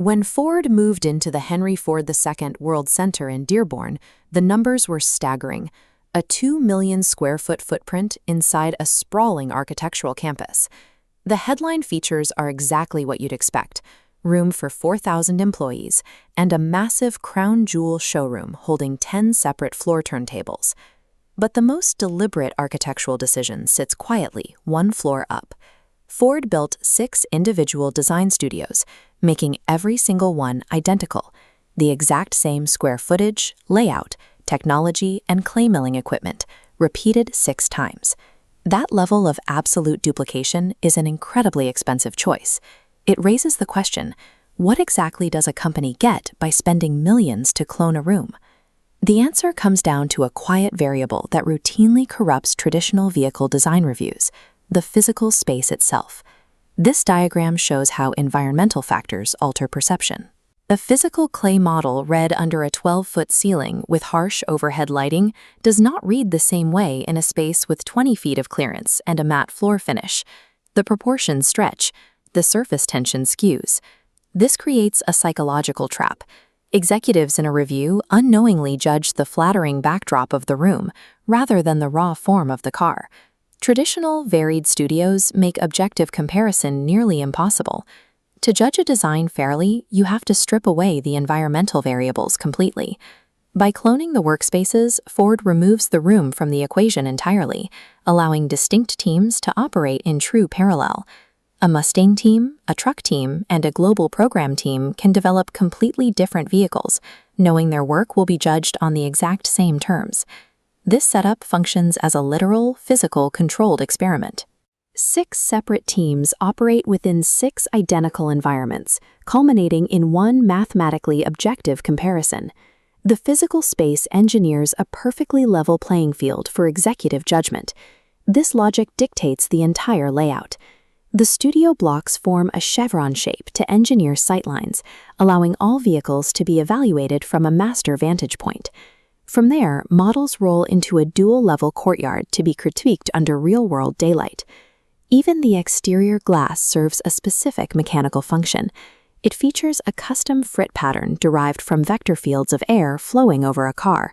When Ford moved into the Henry Ford II World Center in Dearborn, the numbers were staggering. A 2 million square foot footprint inside a sprawling architectural campus. The headline features are exactly what you'd expect: room for 4,000 employees and a massive crown jewel showroom holding 10 separate floor turntables. But the most deliberate architectural decision sits quietly, one floor up. Ford built 6 individual design studios, making every single one identical, the exact same square footage, layout, technology, and clay milling equipment, repeated 6 times. That level of absolute duplication is an incredibly expensive choice. It raises the question, what exactly does a company get by spending millions to clone a room? The answer comes down to a quiet variable that routinely corrupts traditional vehicle design reviews: the physical space itself. This diagram shows how environmental factors alter perception. A physical clay model read under a 12-foot ceiling with harsh overhead lighting does not read the same way in a space with 20 feet of clearance and a matte floor finish. The proportions stretch, the surface tension skews. This creates a psychological trap. Executives in a review unknowingly judge the flattering backdrop of the room rather than the raw form of the car. Traditional, varied studios make objective comparison nearly impossible. To judge a design fairly, you have to strip away the environmental variables completely. By cloning the workspaces, Ford removes the room from the equation entirely, allowing distinct teams to operate in true parallel. A Mustang team, a truck team, and a global program team can develop completely different vehicles, knowing their work will be judged on the exact same terms. This setup functions as a literal, physical, controlled experiment. 6 separate teams operate within 6 identical environments, culminating in one mathematically objective comparison. The physical space engineers a perfectly level playing field for executive judgment. This logic dictates the entire layout. The studio blocks form a chevron shape to engineer sightlines, allowing all vehicles to be evaluated from a master vantage point. From there, models roll into a dual-level courtyard to be critiqued under real-world daylight. Even the exterior glass serves a specific mechanical function. It features a custom frit pattern derived from vector fields of air flowing over a car.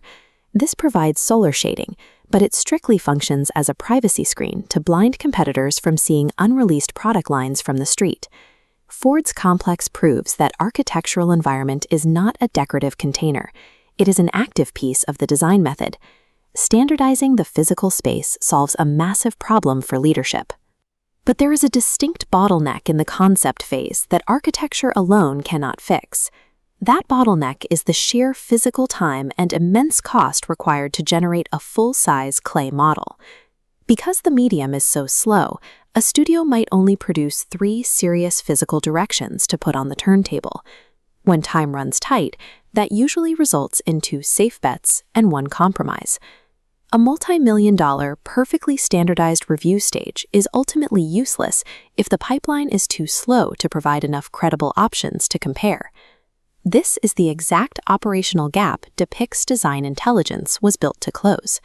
This provides solar shading, but it strictly functions as a privacy screen to blind competitors from seeing unreleased product lines from the street. Ford's complex proves that architectural environment is not a decorative container. It is an active piece of the design method. Standardizing the physical space solves a massive problem for leadership. But there is a distinct bottleneck in the concept phase that architecture alone cannot fix. That bottleneck is the sheer physical time and immense cost required to generate a full-size clay model. Because the medium is so slow, a studio might only produce 3 serious physical directions to put on the turntable. When time runs tight, that usually results in 2 safe bets and 1 compromise. A multi-million-dollar, perfectly standardized review stage is ultimately useless if the pipeline is too slow to provide enough credible options to compare. This is the exact operational gap Depix Design Intelligence was built to close.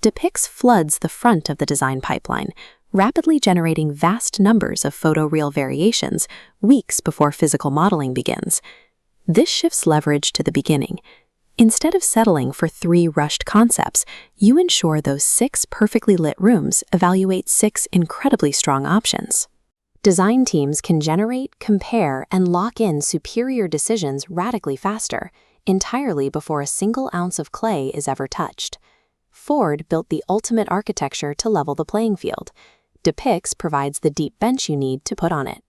Depix floods the front of the design pipeline, rapidly generating vast numbers of photoreal variations weeks before physical modeling begins. This shifts leverage to the beginning. Instead of settling for 3 rushed concepts, you ensure those 6 perfectly lit rooms evaluate 6 incredibly strong options. Design teams can generate, compare, and lock in superior decisions radically faster, entirely before a single ounce of clay is ever touched. Ford built the ultimate architecture to level the playing field. Depix provides the deep bench you need to put on it.